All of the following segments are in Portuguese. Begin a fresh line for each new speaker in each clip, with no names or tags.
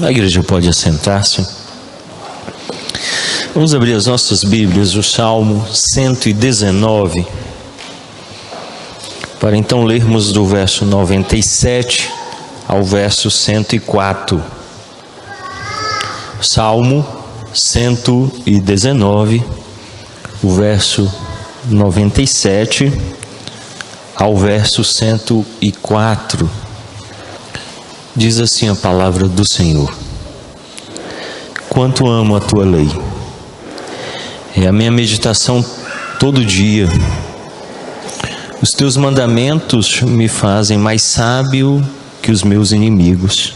A igreja pode assentar-se. Vamos abrir as nossas Bíblias, o Salmo 119, para então lermos do verso 97 ao verso 104. Salmo 119, o verso 97 ao verso 104. Diz assim a palavra do Senhor: quanto amo a tua lei, é a minha meditação todo dia. Os teus mandamentos me fazem mais sábio que os meus inimigos,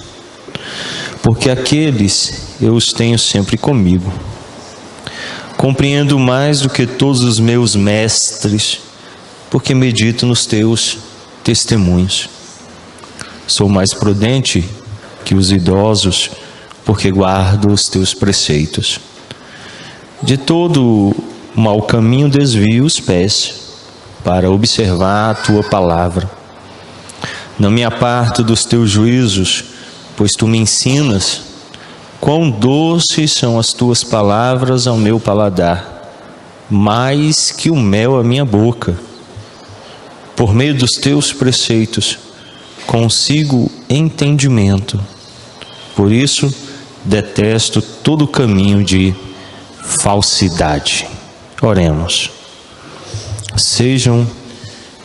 porque aqueles eu os tenho sempre comigo. Compreendo mais do que todos os meus mestres, porque medito nos teus testemunhos. Sou mais prudente que os idosos, porque guardo os teus preceitos. De todo mau caminho desvio os pés, para observar a tua palavra. Não me aparto dos teus juízos, pois tu me ensinas. Quão doces são as tuas palavras ao meu paladar, mais que o mel à minha boca. Por meio dos teus preceitos consigo entendimento. Por isso detesto todo caminho de falsidade. Oremos. Sejam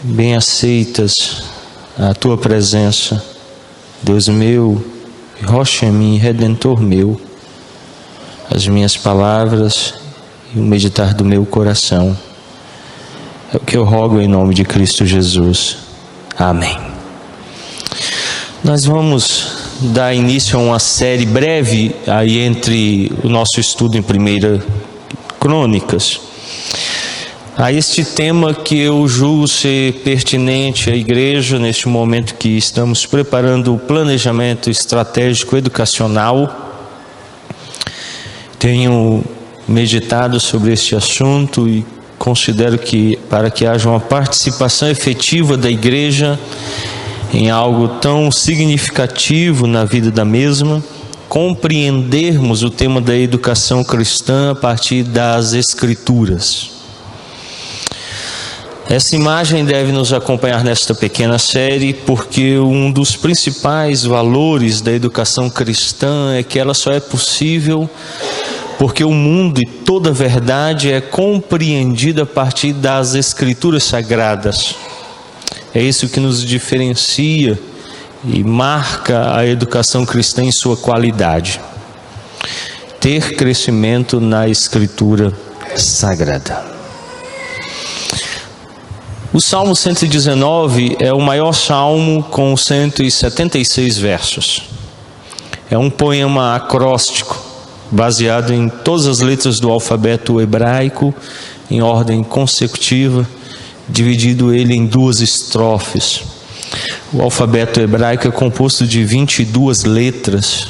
bem aceitas a tua presença, Deus meu, rocha em mim, redentor meu, as minhas palavras e o meditar do meu coração. É o que eu rogo em nome de Cristo Jesus. Amém. Nós vamos dar início a uma série breve aí entre o nosso estudo em 1 Crônicas, a este tema que eu julgo ser pertinente à igreja neste momento que estamos preparando o planejamento estratégico educacional. Tenho meditado sobre este assunto e considero que para que haja uma participação efetiva da igreja em algo tão significativo na vida da mesma, compreendermos o tema da educação cristã a partir das Escrituras. Essa imagem deve nos acompanhar nesta pequena série, porque um dos principais valores da educação cristã é que ela só é possível porque o mundo e toda a verdade é compreendida a partir das Escrituras Sagradas. É isso que nos diferencia e marca a educação cristã em sua qualidade. Ter crescimento na Escritura Sagrada. O Salmo 119 é o maior salmo com 176 versos. É um poema acróstico, baseado em todas as letras do alfabeto hebraico, em ordem consecutiva, dividido ele em 2 estrofes. O alfabeto hebraico é composto de 22 letras,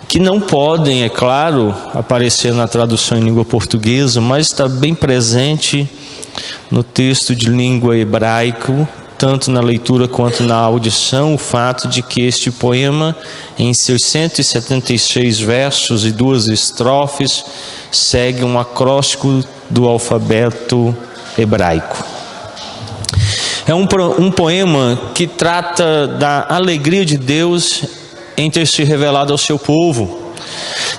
que não podem, é claro, aparecer na tradução em língua portuguesa, mas está bem presente no texto de língua hebraico, tanto na leitura quanto na audição, o fato de que este poema, em seus 176 versos e 2 estrofes, segue um acróstico do alfabeto hebraico. É um poema que trata da alegria de Deus em ter se revelado ao seu povo.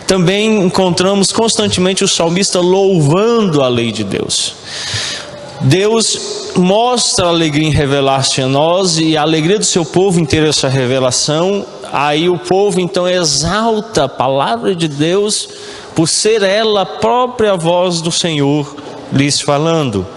Também encontramos constantemente o salmista louvando a lei de Deus. Deus mostra a alegria em revelar-se a nós e a alegria do seu povo em ter essa revelação. Aí o povo então exalta a palavra de Deus por ser ela a própria voz do Senhor lhes falando.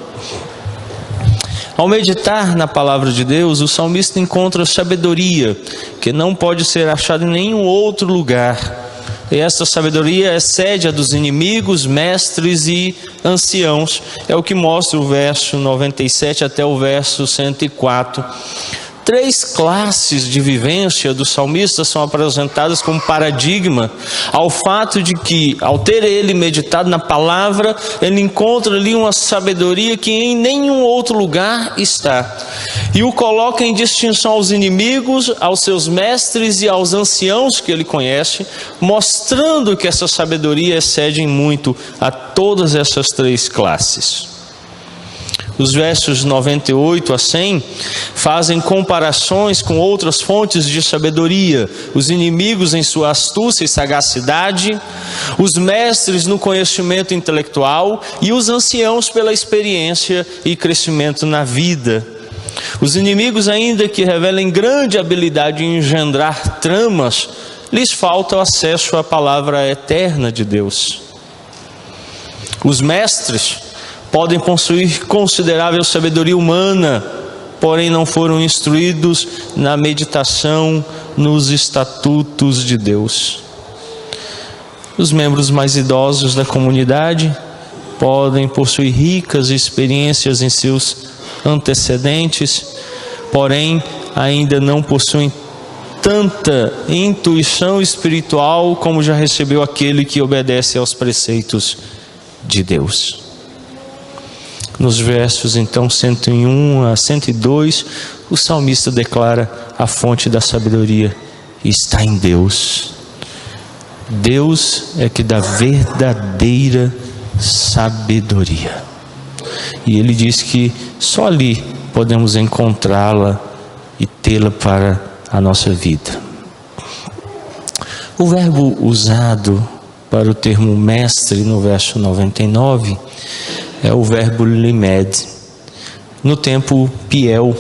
Ao meditar na palavra de Deus, o salmista encontra sabedoria que não pode ser achada em nenhum outro lugar. E esta sabedoria excede a dos inimigos, mestres e anciãos. É o que mostra o verso 97 até o verso 104. 3 classes de vivência do salmista são apresentadas como paradigma ao fato de que, ao ter ele meditado na palavra, ele encontra ali uma sabedoria que em nenhum outro lugar está. E o coloca em distinção aos inimigos, aos seus mestres e aos anciãos que ele conhece, mostrando que essa sabedoria excede em muito a todas essas 3 classes. Os versos 98 a 100 fazem comparações com outras fontes de sabedoria, os inimigos em sua astúcia e sagacidade, os mestres no conhecimento intelectual e os anciãos pela experiência e crescimento na vida. Os inimigos, ainda que revelem grande habilidade em engendrar tramas, lhes falta o acesso à palavra eterna de Deus. Os mestres podem possuir considerável sabedoria humana, porém não foram instruídos na meditação nos estatutos de Deus. Os membros mais idosos da comunidade podem possuir ricas experiências em seus antecedentes, porém ainda não possuem tanta intuição espiritual como já recebeu aquele que obedece aos preceitos de Deus. Nos versos então 101 a 102, o salmista declara: a fonte da sabedoria está em Deus. Deus é que dá verdadeira sabedoria. E ele diz que só ali podemos encontrá-la e tê-la para a nossa vida. O verbo usado para o termo mestre no verso 99 é o verbo limed, no tempo piel,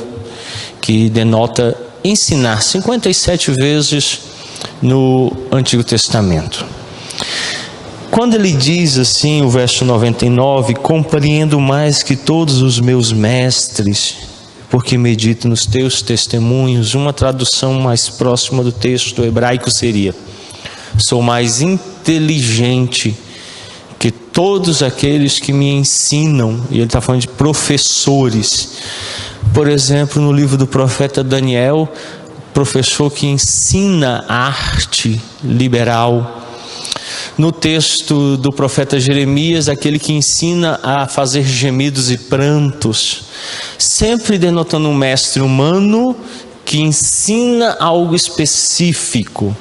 que denota ensinar 57 vezes no Antigo Testamento. Quando ele diz assim, o verso 99, compreendo mais que todos os meus mestres, porque medito nos teus testemunhos, uma tradução mais próxima do texto hebraico seria: sou mais inteligente que todos aqueles que me ensinam. E ele está falando de professores. Por exemplo, no livro do profeta Daniel, professor que ensina arte liberal. No texto do profeta Jeremias, aquele que ensina a fazer gemidos e prantos, sempre denotando um mestre humano que ensina algo específico.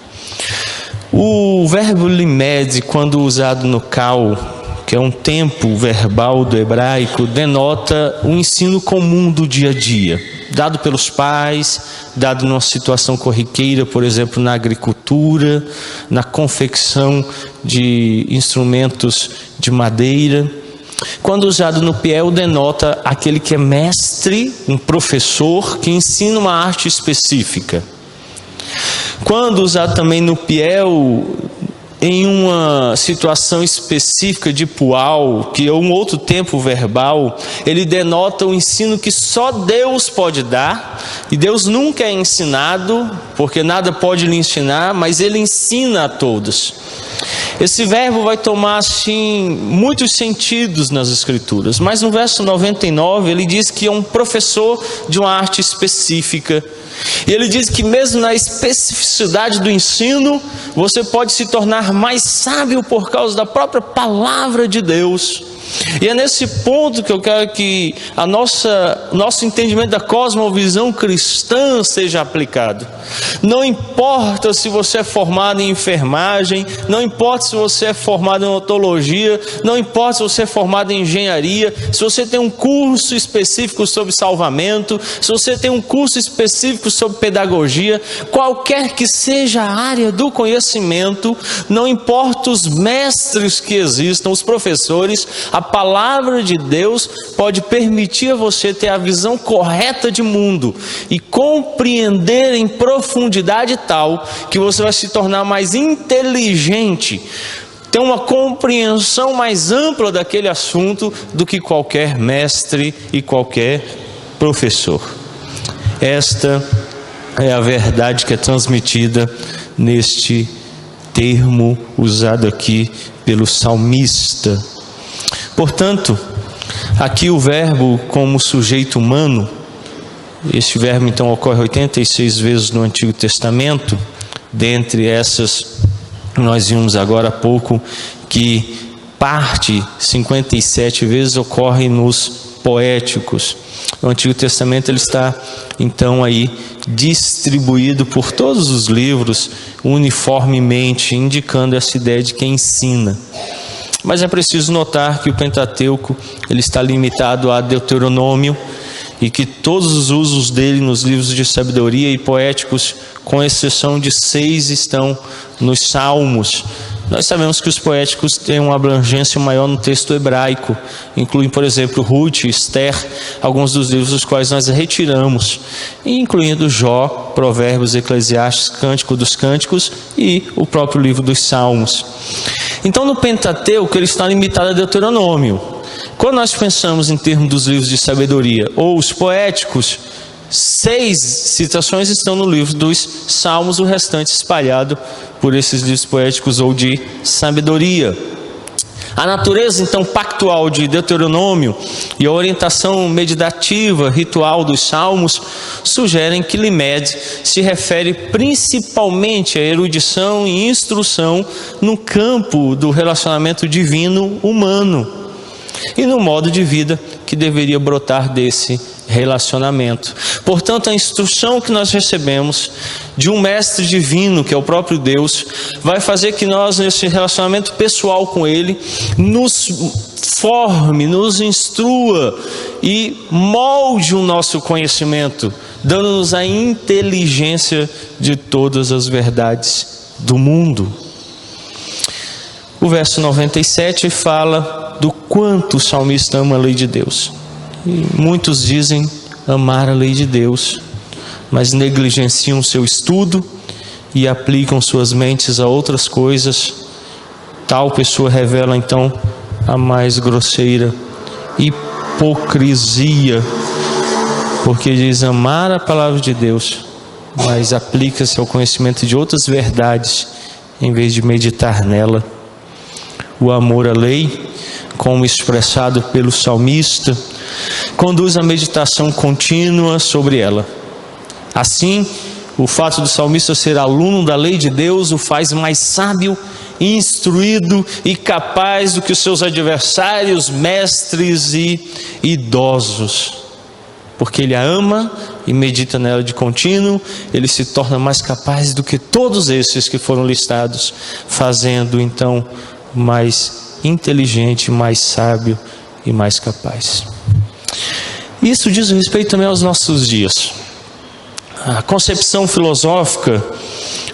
O verbo limed, quando usado no cal, que é um tempo verbal do hebraico, denota o ensino comum do dia a dia, dado pelos pais, dado numa situação corriqueira, por exemplo, na agricultura, na confecção de instrumentos de madeira. Quando usado no piel, denota aquele que é mestre, um professor, que ensina uma arte específica. Quando usado também no piel, em uma situação específica de pual, que é um outro tempo verbal, ele denota o ensino que só Deus pode dar, e Deus nunca é ensinado, porque nada pode lhe ensinar, mas ele ensina a todos. Esse verbo vai tomar assim muitos sentidos nas Escrituras, mas no verso 99 ele diz que é um professor de uma arte específica. E ele diz que mesmo na especificidade do ensino, você pode se tornar mais sábio por causa da própria palavra de Deus. E é nesse ponto que eu quero que nosso entendimento da cosmovisão cristã seja aplicado. Não importa se você é formado em enfermagem, não importa se você é formado em odontologia, não importa se você é formado em engenharia, se você tem um curso específico sobre salvamento, se você tem um curso específico sobre pedagogia, qualquer que seja a área do conhecimento, não importa os mestres que existam, os professores, a palavra de Deus pode permitir a você ter a visão correta de mundo e compreender em profundidade tal que você vai se tornar mais inteligente, ter uma compreensão mais ampla daquele assunto do que qualquer mestre e qualquer professor. Esta é a verdade que é transmitida neste termo usado aqui pelo salmista. Portanto, aqui o verbo como sujeito humano Este verbo então ocorre 86 vezes no Antigo Testamento. Dentre essas, nós vimos agora há pouco que parte, 57 vezes, ocorre nos poéticos. No Antigo Testamento ele está então aí distribuído por todos os livros uniformemente, indicando essa ideia de quem ensina. Mas é preciso notar que o Pentateuco ele está limitado a Deuteronômio, e que todos os usos dele nos livros de sabedoria e poéticos, com exceção de 6, estão nos Salmos. Nós sabemos que os poéticos têm uma abrangência maior no texto hebraico, incluem, por exemplo, Ruth, Esther, alguns dos livros dos quais nós retiramos, incluindo Jó, Provérbios, Eclesiastes, Cântico dos Cânticos e o próprio livro dos Salmos. Então, no Pentateuco, ele está limitado a Deuteronômio. Quando nós pensamos em termos dos livros de sabedoria ou os poéticos, 6 citações estão no livro dos Salmos, o restante espalhado por esses livros poéticos ou de sabedoria. A natureza então pactual de Deuteronômio e a orientação meditativa, ritual dos Salmos sugerem que Limed se refere principalmente à erudição e instrução no campo do relacionamento divino-humano e no modo de vida que deveria brotar desse relacionamento. Portanto, a instrução que nós recebemos de um mestre divino, que é o próprio Deus, vai fazer que nós, nesse relacionamento pessoal com Ele, nos forme, nos instrua e molde o nosso conhecimento, dando-nos a inteligência de todas as verdades do mundo. O verso 97 fala do quanto o salmista ama a lei de Deus. E muitos dizem amar a lei de Deus, mas negligenciam seu estudo e aplicam suas mentes a outras coisas. Tal pessoa revela então a mais grosseira hipocrisia, porque diz amar a palavra de Deus, mas aplica-se ao conhecimento de outras verdades em vez de meditar nela. O amor à lei, como expressado pelo salmista, conduz à meditação contínua sobre ela. Assim, o fato do salmista ser aluno da lei de Deus o faz mais sábio, instruído e capaz do que os seus adversários, mestres e idosos. Porque ele a ama e medita nela de contínuo, ele se torna mais capaz do que todos esses que foram listados, fazendo então mais inteligente, mais sábio e mais capaz. Isso diz respeito também aos nossos dias. A concepção filosófica,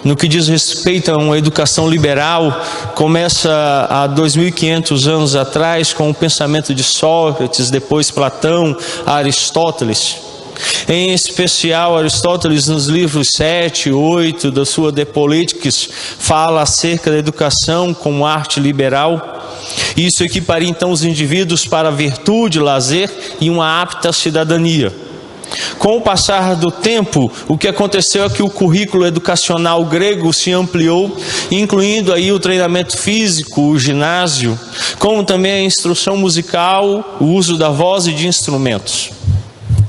no que diz respeito a uma educação liberal, começa há 2.500 anos atrás com o pensamento de Sócrates, depois Platão, Aristóteles. Em especial, Aristóteles, nos livros 7 e 8 da sua De Politicis, fala acerca da educação como arte liberal. Isso equiparia então os indivíduos para a virtude, lazer e uma apta cidadania. Com o passar do tempo, o que aconteceu é que o currículo educacional grego se ampliou, incluindo aí o treinamento físico, o ginásio, como também a instrução musical, o uso da voz e de instrumentos.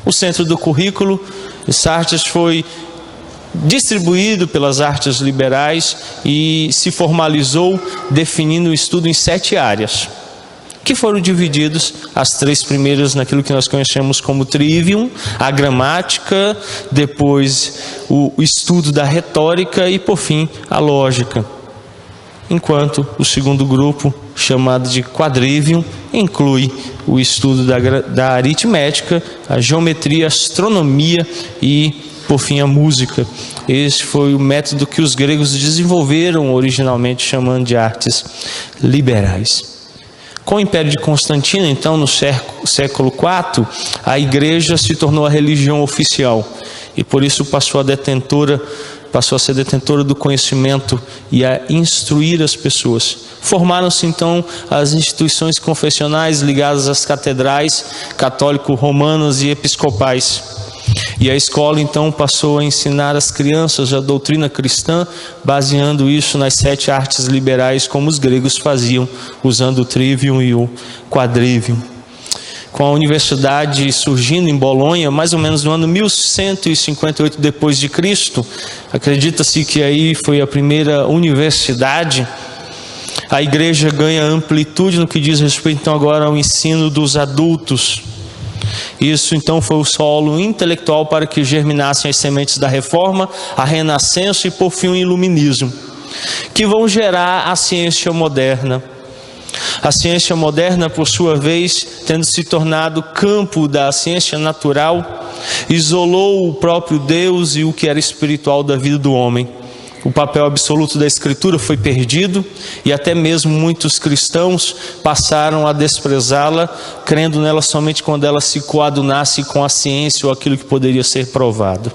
O centro do currículo, essa artes foi distribuído pelas artes liberais e se formalizou definindo o estudo em 7 áreas, que foram divididos as 3 primeiras naquilo que nós conhecemos como trivium, a gramática, depois o estudo da retórica e por fim a lógica. Enquanto o segundo grupo, chamado de quadrivium, inclui o estudo da aritmética, a geometria, a astronomia e, por fim, a música. Esse foi o método que os gregos desenvolveram originalmente, chamando de artes liberais. Com o Império de Constantino, então, no século IV, a igreja se tornou a religião oficial e por isso passou a ser detentora do conhecimento e a instruir as pessoas. Formaram-se então as instituições confessionais ligadas às catedrais católico-romanas e episcopais. E a escola então passou a ensinar às crianças a doutrina cristã, baseando isso nas 7 artes liberais, como os gregos faziam, usando o trivium e o quadrivium. com a universidade surgindo em Bolonha, mais ou menos no ano 1158 depois de Cristo. Acredita-se que aí foi a primeira universidade. A igreja ganha amplitude no que diz respeito então agora ao ensino dos adultos. Isso então foi o solo intelectual para que germinassem as sementes da reforma, a renascença e por fim o iluminismo, que vão gerar a ciência moderna. A ciência moderna, por sua vez, tendo se tornado campo da ciência natural, isolou o próprio Deus e o que era espiritual da vida do homem. O papel absoluto da Escritura foi perdido e até mesmo muitos cristãos passaram a desprezá-la, crendo nela somente quando ela se coadunasse com a ciência ou aquilo que poderia ser provado.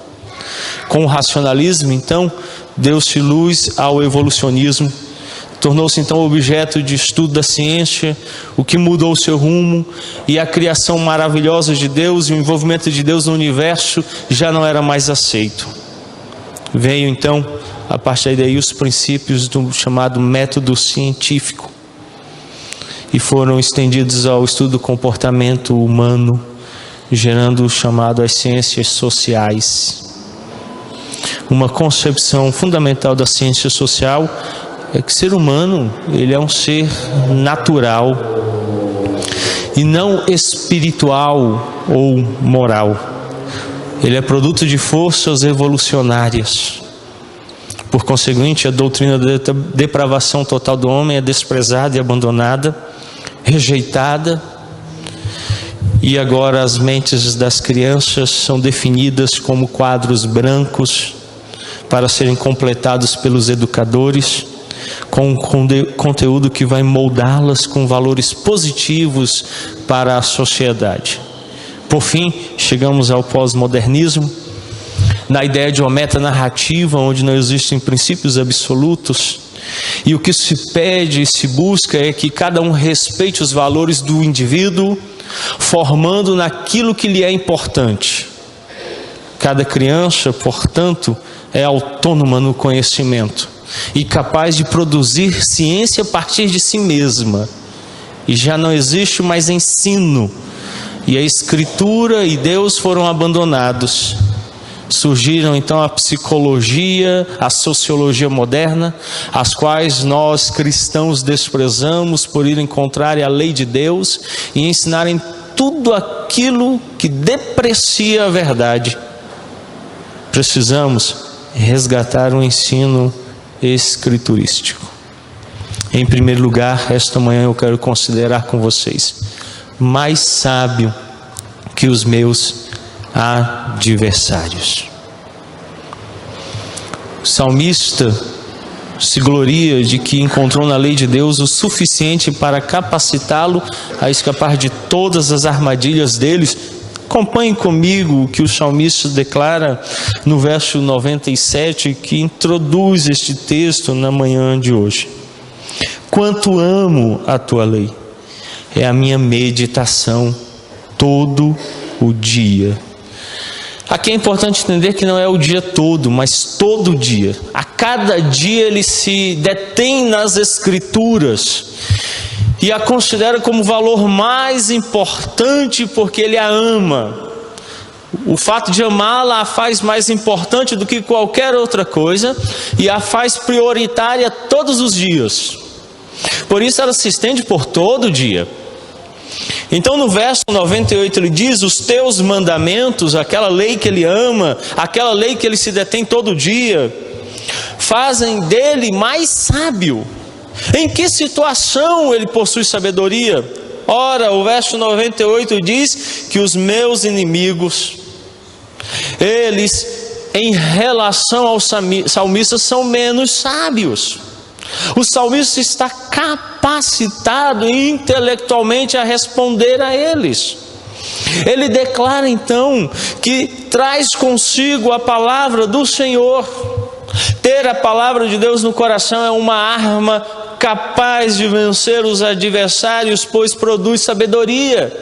Com o racionalismo, então, deu-se luz ao evolucionismo. Tornou-se então objeto de estudo da ciência, o que mudou o seu rumo, e a criação maravilhosa de Deus e o envolvimento de Deus no universo já não era mais aceito. Veio então, a partir daí, os princípios do chamado método científico, e foram estendidos ao estudo do comportamento humano, gerando o chamado as ciências sociais. Uma concepção fundamental da ciência social é que o ser humano, ele é um ser natural e não espiritual ou moral. Ele é produto de forças evolucionárias. Por conseguinte, a doutrina da depravação total do homem é desprezada e abandonada, rejeitada, e agora as mentes das crianças são definidas como quadros brancos para serem completados pelos educadores, com conteúdo que vai moldá-las com valores positivos para a sociedade. Por fim, chegamos ao pós-modernismo, na ideia de uma metanarrativa onde não existem princípios absolutos, e o que se pede e se busca é que cada um respeite os valores do indivíduo, formando naquilo que lhe é importante. Cada criança, portanto, é autônoma no conhecimento e capaz de produzir ciência a partir de si mesma. E já não existe mais ensino, e a Escritura e Deus foram abandonados. Surgiram então a psicologia, a sociologia moderna, as quais nós cristãos desprezamos por irem contrário à lei de Deus e ensinarem tudo aquilo que deprecia a verdade. Precisamos resgatar o ensino escriturístico. Em primeiro lugar, esta manhã eu quero considerar com vocês: mais sábio que os meus adversários. O salmista se gloria de que encontrou na lei de Deus o suficiente para capacitá-lo a escapar de todas as armadilhas deles. Acompanhe comigo o que o salmista declara no verso 97, que introduz este texto na manhã de hoje. Quanto amo a tua lei, é a minha meditação todo o dia. Aqui é importante entender que não é o dia todo, mas todo dia. A cada dia ele se detém nas Escrituras e a considera como o valor mais importante porque ele a ama. O fato de amá-la a faz mais importante do que qualquer outra coisa e a faz prioritária todos os dias. Por isso ela se estende por todo o dia. Então no verso 98 ele diz: os teus mandamentos, aquela lei que ele ama, aquela lei que ele se detém todo dia, fazem dele mais sábio. Em que situação ele possui sabedoria? Ora, o verso 98 diz que os meus inimigos, eles em relação ao salmista são menos sábios. O salmista está capacitado intelectualmente a responder a eles. Ele declara então que traz consigo a palavra do Senhor. Ter a palavra de Deus no coração é uma arma capaz de vencer os adversários, pois produz sabedoria.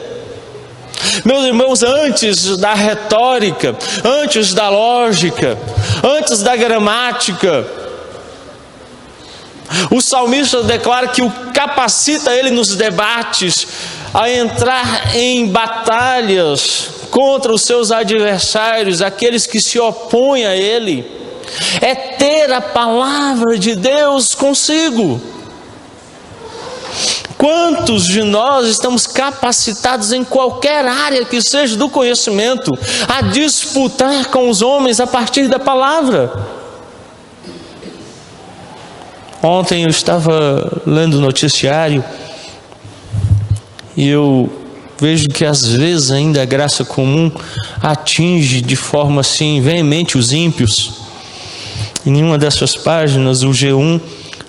Meus irmãos, antes da retórica, antes da lógica, antes da gramática, o salmista declara que o capacita ele nos debates a entrar em batalhas contra os seus adversários, aqueles que se opõem a Ele, é ter a palavra de Deus consigo. Quantos de nós estamos capacitados em qualquer área que seja do conhecimento a disputar com os homens a partir da palavra? Ontem eu estava lendo o noticiário e eu vejo que às vezes ainda a graça comum atinge de forma assim veemente os ímpios. Em uma dessas páginas, o G1,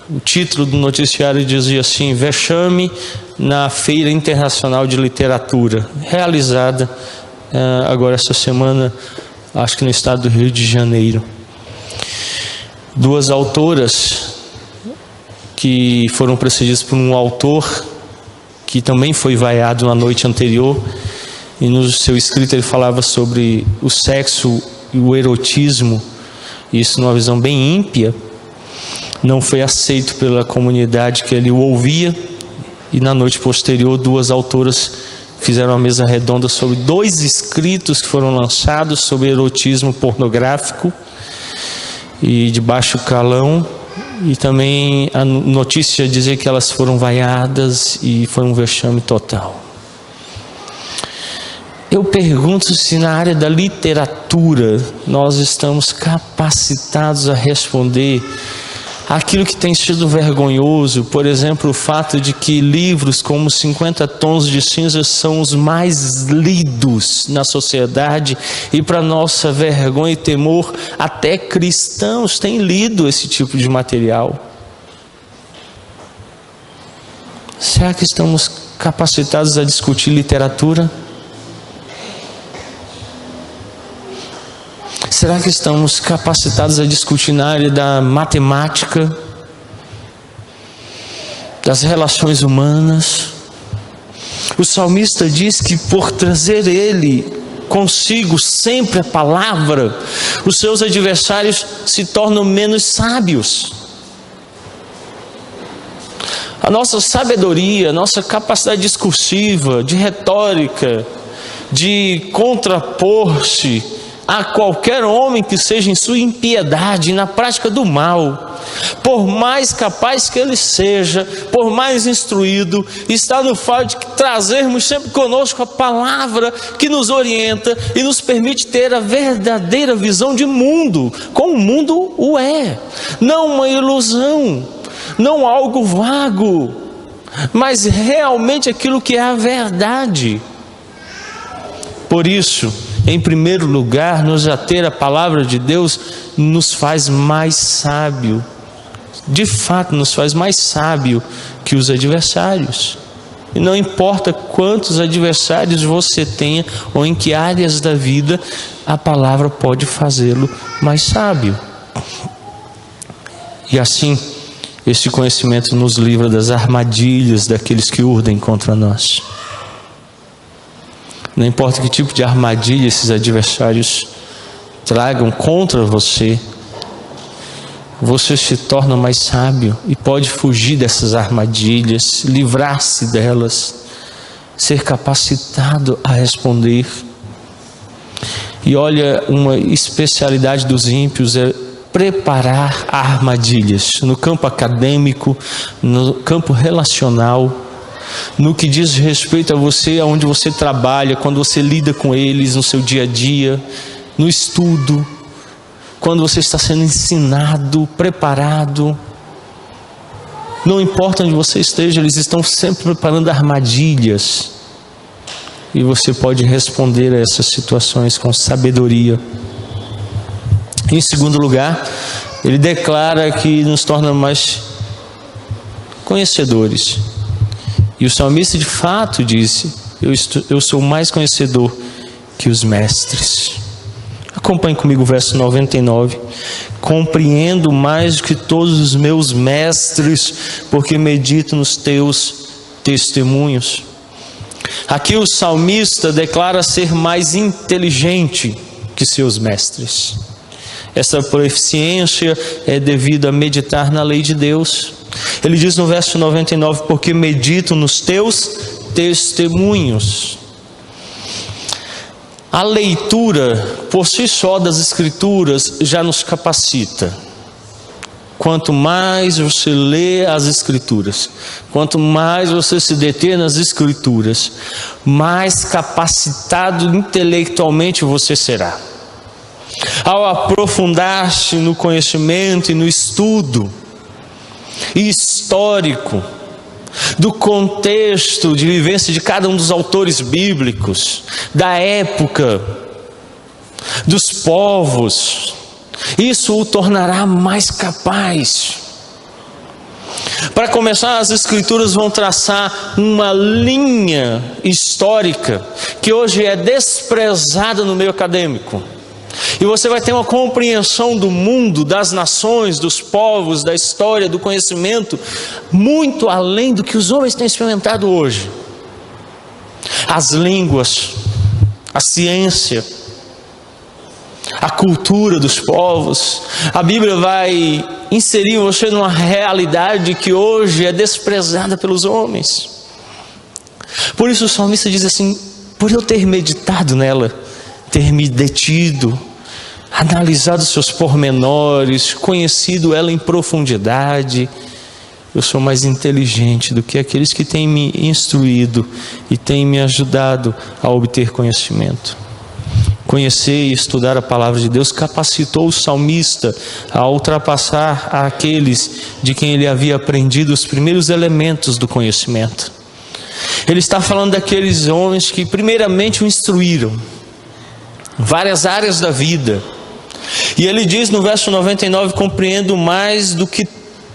o título do noticiário dizia assim: vexame na Feira Internacional de Literatura, realizada agora essa semana, acho que no estado do Rio de Janeiro. Duas autoras que foram precedidas por um autor que também foi vaiado na noite anterior, e no seu escrito ele falava sobre o sexo e o erotismo, isso numa visão bem ímpia. Não foi aceito pela comunidade que ele o ouvia, e na noite posterior duas autoras fizeram uma mesa redonda sobre 2 escritos que foram lançados sobre erotismo pornográfico e de baixo calão. E também a notícia dizia que elas foram vaiadas e foi um vexame total. Eu pergunto se na área da literatura nós estamos capacitados a responder aquilo que tem sido vergonhoso. Por exemplo, o fato de que livros como 50 Tons de Cinza são os mais lidos na sociedade, e para nossa vergonha e temor, até cristãos têm lido esse tipo de material. Será que estamos capacitados a discutir literatura? Será que estamos capacitados a discutir na área da matemática, das relações humanas? O salmista diz que por trazer ele consigo sempre a palavra, os seus adversários se tornam menos sábios. A nossa sabedoria, a nossa capacidade discursiva, de retórica, de contrapor-se a qualquer homem que seja em sua impiedade e na prática do mal, por mais capaz que ele seja, por mais instruído, está no fato de trazermos sempre conosco a palavra que nos orienta e nos permite ter a verdadeira visão de mundo, como o mundo o é, não uma ilusão, não algo vago, mas realmente aquilo que é a verdade. Por isso, em primeiro lugar, nos ater à palavra de Deus nos faz mais sábio. De fato, nos faz mais sábio que os adversários. E não importa quantos adversários você tenha ou em que áreas da vida, a palavra pode fazê-lo mais sábio. E assim, esse conhecimento nos livra das armadilhas daqueles que urdem contra nós. Não importa que tipo de armadilha esses adversários tragam contra você, você se torna mais sábio e pode fugir dessas armadilhas, livrar-se delas, ser capacitado a responder. E olha, uma especialidade dos ímpios é preparar armadilhas no campo acadêmico, no campo relacional, no que diz respeito a você, aonde você trabalha, quando você lida com eles no seu dia a dia, no estudo, quando você está sendo ensinado, preparado. Não importa onde você esteja, eles estão sempre preparando armadilhas. E você pode responder a essas situações com sabedoria. Em segundo lugar, ele declara que nos torna mais conhecedores. E o salmista de fato disse: eu sou mais conhecedor que os mestres. Acompanhe comigo o verso 99. Compreendo mais do que todos os meus mestres, porque medito nos teus testemunhos. Aqui o salmista declara ser mais inteligente que seus mestres. Essa proficiência é devido a meditar na lei de Deus. Ele diz no verso 99, porque medito nos teus testemunhos. A leitura por si só das Escrituras já nos capacita. Quanto mais você lê as Escrituras, quanto mais você se deter nas Escrituras, mais capacitado intelectualmente você será. Ao aprofundar-se no conhecimento e no estudo histórico do contexto de vivência de cada um dos autores bíblicos, da época, dos povos, isso o tornará mais capaz. Para começar, as Escrituras vão traçar uma linha histórica que hoje é desprezada no meio acadêmico. E você vai ter uma compreensão do mundo, das nações, dos povos, da história, do conhecimento, muito além do que os homens têm experimentado hoje. As línguas, a ciência, a cultura dos povos. A Bíblia vai inserir você numa realidade que hoje é desprezada pelos homens. Por isso o salmista diz assim: por eu ter meditado nela, ter me detido, analisado seus pormenores, conhecido ela em profundidade, eu sou mais inteligente do que aqueles que têm me instruído e têm me ajudado a obter conhecimento. Conhecer e estudar a palavra de Deus capacitou o salmista a ultrapassar aqueles de quem ele havia aprendido os primeiros elementos do conhecimento. Ele está falando daqueles homens que primeiramente o instruíram várias áreas da vida. E ele diz no verso 99: compreendo mais do que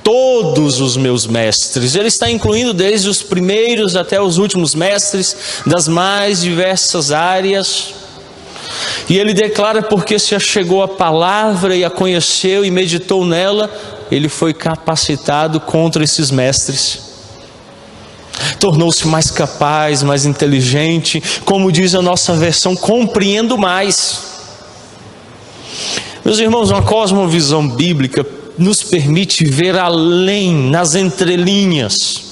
todos os meus mestres. Ele está incluindo desde os primeiros até os últimos mestres das mais diversas áreas. E ele declara: porque se achegou a palavra e a conheceu e meditou nela, ele foi capacitado contra esses mestres. Tornou-se mais capaz, mais inteligente, como diz a nossa versão, compreendo mais. Meus irmãos, uma cosmovisão bíblica nos permite ver além, nas entrelinhas,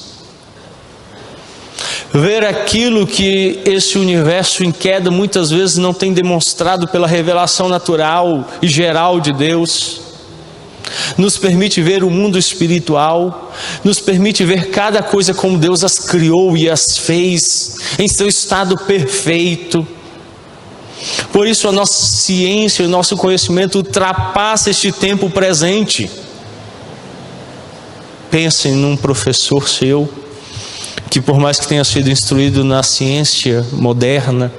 ver aquilo que esse universo em queda muitas vezes não tem demonstrado pela revelação natural e geral de Deus. Nos permite ver o mundo espiritual, nos permite ver cada coisa como Deus as criou e as fez em seu estado perfeito. Por isso a nossa ciência, o nosso conhecimento ultrapassa este tempo presente. Pensem num professor seu que, por mais que tenha sido instruído na ciência moderna,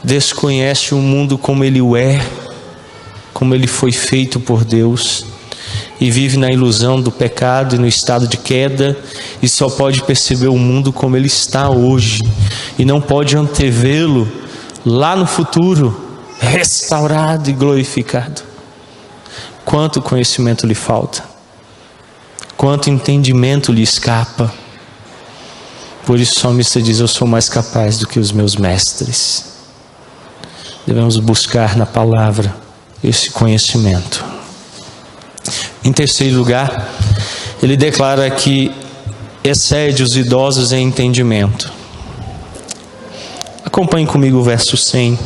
desconhece o mundo como ele o é, como ele foi feito por Deus, e vive na ilusão do pecado e no estado de queda, e só pode perceber o mundo como ele está hoje, e não pode antevê-lo lá no futuro, restaurado e glorificado. Quanto conhecimento lhe falta, quanto entendimento lhe escapa. Por isso o salmista diz: eu sou mais capaz do que os meus mestres. Devemos buscar na palavra esse conhecimento. Em terceiro lugar, ele declara que excede os idosos em entendimento. Acompanhe comigo o verso 100.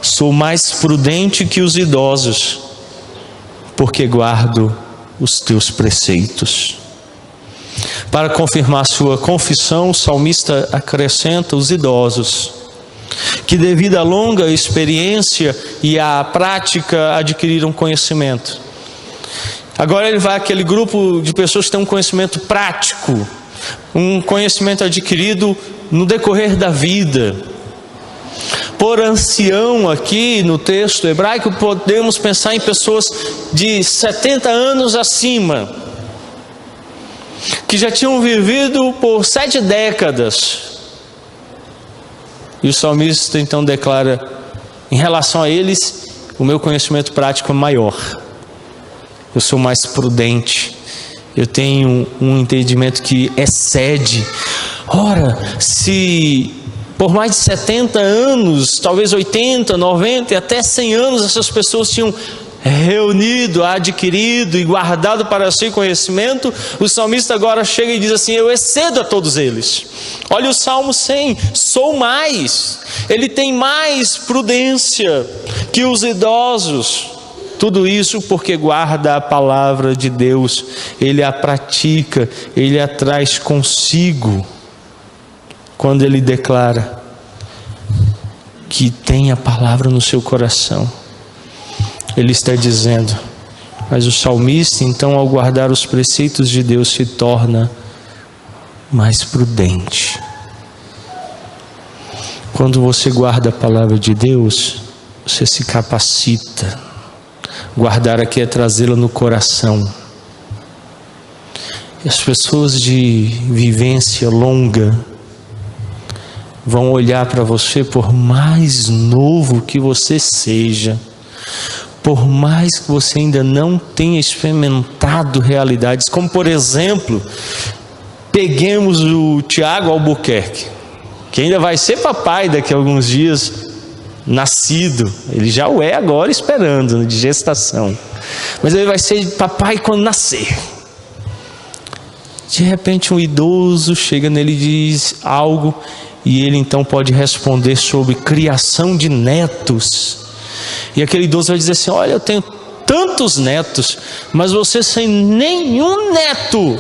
Sou mais prudente que os idosos, porque guardo os teus preceitos. Para confirmar sua confissão, o salmista acrescenta os idosos, que devido à longa experiência e à prática adquiriram conhecimento. Agora ele vai àquele grupo de pessoas que têm um conhecimento prático, um conhecimento adquirido no decorrer da vida. Por ancião, aqui no texto hebraico, podemos pensar em pessoas de 70 anos acima, que já tinham vivido por 7 décadas. E o salmista então declara: em relação a eles, o meu conhecimento prático é maior. Eu sou mais prudente. Eu tenho um entendimento que excede. Ora, se por mais de 70 anos, talvez 80, 90 e até 100 anos, essas pessoas tinham reunido, adquirido e guardado para si conhecimento, o salmista agora chega e diz assim: eu excedo a todos eles. Olha o Salmo 100, sou mais. Ele tem mais prudência que os idosos. Tudo isso porque guarda a palavra de Deus, ele a pratica, ele a traz consigo. Quando ele declara que tem a palavra no seu coração, ele está dizendo, mas o salmista então, ao guardar os preceitos de Deus, se torna mais prudente. Quando você guarda a palavra de Deus, você se capacita. Guardar aqui é trazê-la no coração. E as pessoas de vivência longa vão olhar para você, por mais novo que você seja, por mais que você ainda não tenha experimentado realidades, como por exemplo, peguemos o Tiago Albuquerque, que ainda vai ser papai daqui a alguns dias, nascido, ele já o é agora esperando, de gestação, mas ele vai ser papai quando nascer. De repente um idoso chega nele e diz algo, e ele então pode responder sobre criação de netos, e aquele idoso vai dizer assim: olha, eu tenho tantos netos, mas você sem nenhum neto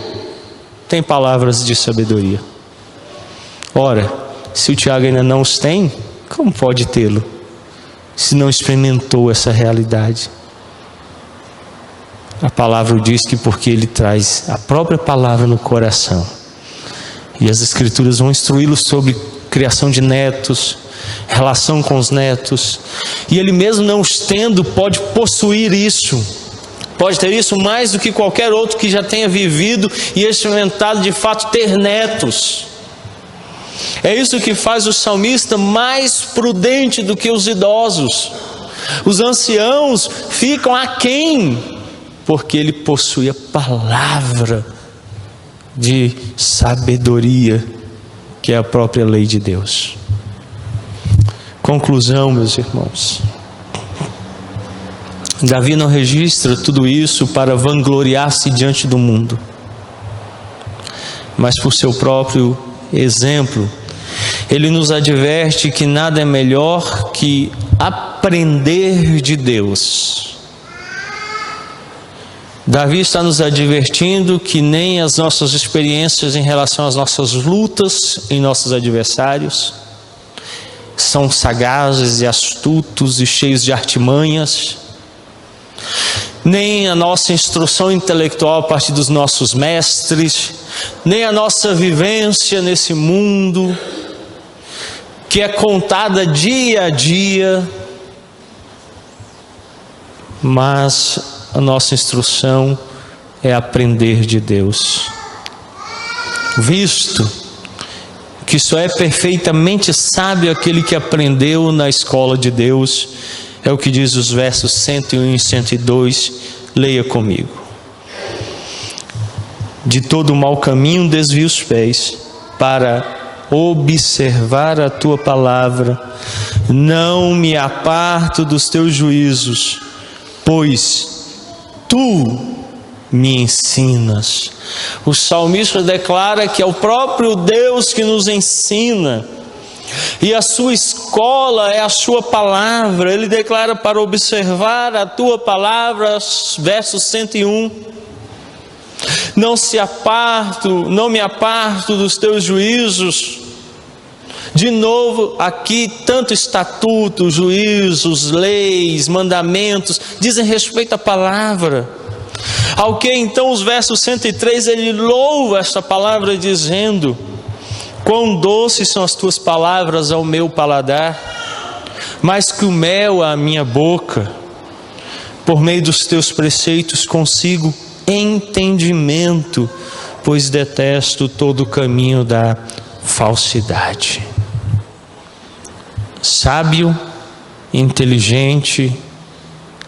tem palavras de sabedoria. Ora, se o Tiago ainda não os tem, como pode tê-lo, se não experimentou essa realidade? A palavra diz que porque ele traz a própria palavra no coração, e as escrituras vão instruí-lo sobre criação de netos, relação com os netos, e ele mesmo não os tendo, pode possuir isso, pode ter isso mais do que qualquer outro que já tenha vivido e experimentado de fato ter netos. É isso que faz o salmista mais prudente do que os idosos. Os anciãos ficam aquém, porque ele possui a palavra de sabedoria, que é a própria lei de Deus. Conclusão, meus irmãos. Davi não registra tudo isso para vangloriar-se diante do mundo, mas por seu próprio exemplo. Ele nos adverte que nada é melhor que aprender de Deus. Davi está nos advertindo que nem as nossas experiências em relação às nossas lutas em nossos adversários são sagazes e astutos e cheios de artimanhas, nem a nossa instrução intelectual a partir dos nossos mestres, nem a nossa vivência nesse mundo, que é contada dia a dia, mas a nossa instrução é aprender de Deus, visto que só é perfeitamente sábio aquele que aprendeu na escola de Deus. É o que diz os versos 101 e 102, leia comigo. De todo mau caminho desvia os pés, para observar a tua palavra. Não me aparto dos teus juízos, pois tu me ensinas. O salmista declara que é o próprio Deus que nos ensina, e a sua escola é a sua palavra. Ele declara para observar a tua palavra, verso 101. Não me aparto dos teus juízos. De novo, aqui tanto estatutos, juízos, leis, mandamentos, dizem respeito à palavra. Ao que então os versos 103, ele louva esta palavra dizendo: quão doces são as tuas palavras ao meu paladar, mais que o mel à minha boca. Por meio dos teus preceitos consigo entendimento, pois detesto todo o caminho da falsidade. Sábio, inteligente,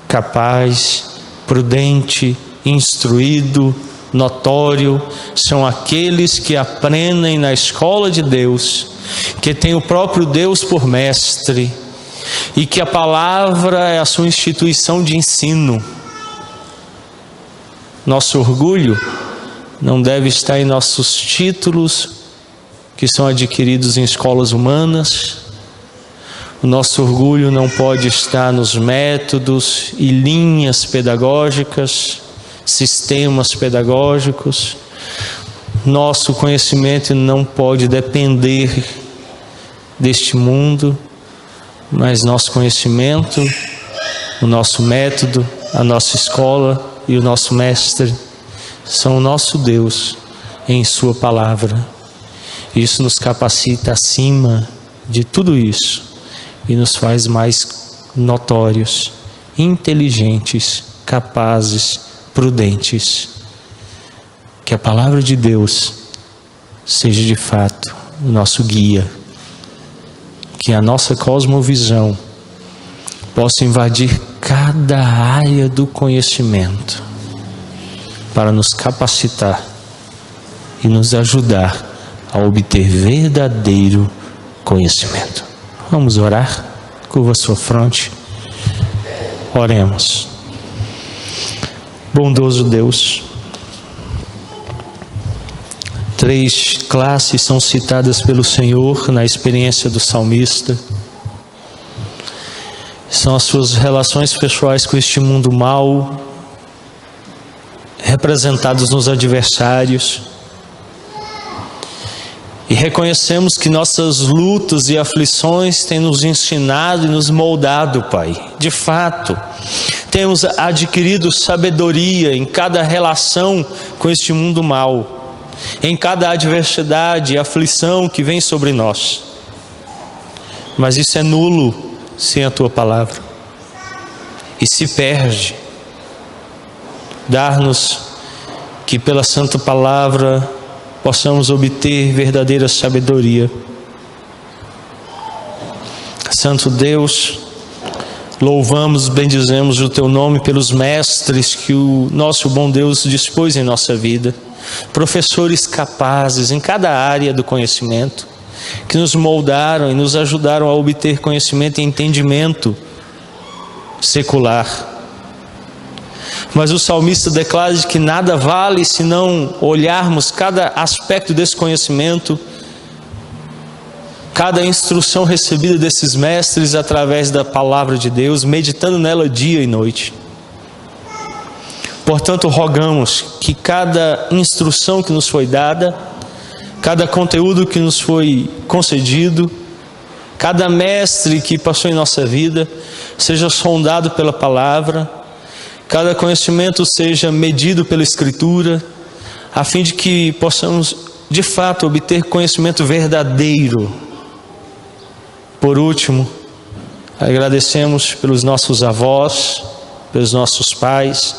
capaz, prudente, instruído, notório, são aqueles que aprendem na escola de Deus, que tem o próprio Deus por mestre, e que a palavra é a sua instituição de ensino. Nosso orgulho não deve estar em nossos títulos que são adquiridos em escolas humanas. O nosso orgulho não pode estar nos métodos e linhas pedagógicas, sistemas pedagógicos. Nosso conhecimento não pode depender deste mundo, mas nosso conhecimento, o nosso método, a nossa escola e o nosso mestre são o nosso Deus em sua palavra. Isso nos capacita acima de tudo isso e nos faz mais notórios, inteligentes, capazes, prudentes. Que a palavra de Deus seja de fato o nosso guia, que a nossa cosmovisão possa invadir cada área do conhecimento para nos capacitar e nos ajudar a obter verdadeiro conhecimento. Vamos orar? Curva a sua fronte. Oremos. Bondoso Deus, 3 classes são citadas pelo Senhor na experiência do salmista. São as suas relações pessoais com este mundo mau, representados nos adversários. E reconhecemos que nossas lutas e aflições têm nos ensinado e nos moldado, Pai. De fato, temos adquirido sabedoria em cada relação com este mundo mau, em cada adversidade e aflição que vem sobre nós. Mas isso é nulo sem a Tua palavra, e se perde. Dar-nos que pela Santa Palavra possamos obter verdadeira sabedoria. Santo Deus, louvamos, bendizemos o Teu nome pelos mestres que o nosso bom Deus dispôs em nossa vida, professores capazes em cada área do conhecimento, que nos moldaram e nos ajudaram a obter conhecimento e entendimento secular. Mas o salmista declara que nada vale se não olharmos cada aspecto desse conhecimento, cada instrução recebida desses mestres através da palavra de Deus, meditando nela dia e noite. Portanto, rogamos que cada instrução que nos foi dada, cada conteúdo que nos foi concedido, cada mestre que passou em nossa vida, seja sondado pela palavra, cada conhecimento seja medido pela Escritura, a fim de que possamos, de fato, obter conhecimento verdadeiro. Por último, agradecemos pelos nossos avós, pelos nossos pais,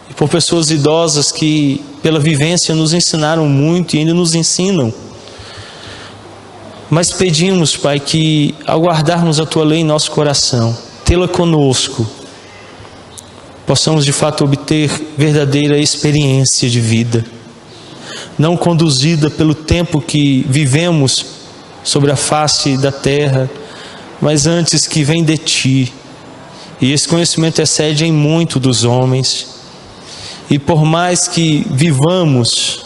e por pessoas idosas que, pela vivência, nos ensinaram muito e ainda nos ensinam. Mas pedimos, Pai, que ao guardarmos a Tua lei em nosso coração, tê-la conosco, possamos de fato obter verdadeira experiência de vida, não conduzida pelo tempo que vivemos sobre a face da terra, mas antes que vem de Ti. E esse conhecimento excede em muito dos homens. E por mais que vivamos,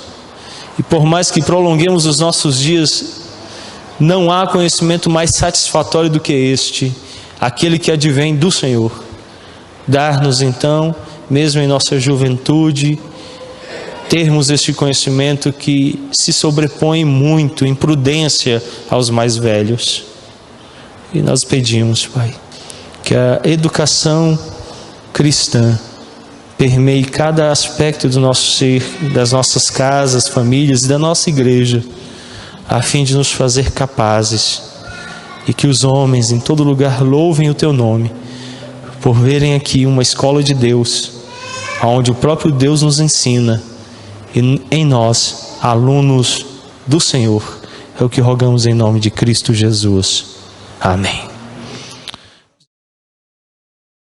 e por mais que prolonguemos os nossos dias, não há conhecimento mais satisfatório do que este, aquele que advém do Senhor. Dar-nos então, mesmo em nossa juventude, termos este conhecimento que se sobrepõe muito em prudência aos mais velhos. E nós pedimos, Pai, que a educação cristã permeie cada aspecto do nosso ser, das nossas casas, famílias e da nossa igreja, a fim de nos fazer capazes, e que os homens em todo lugar louvem o Teu nome, por verem aqui uma escola de Deus, onde o próprio Deus nos ensina, e em nós, alunos do Senhor. É o que rogamos em nome de Cristo Jesus. Amém.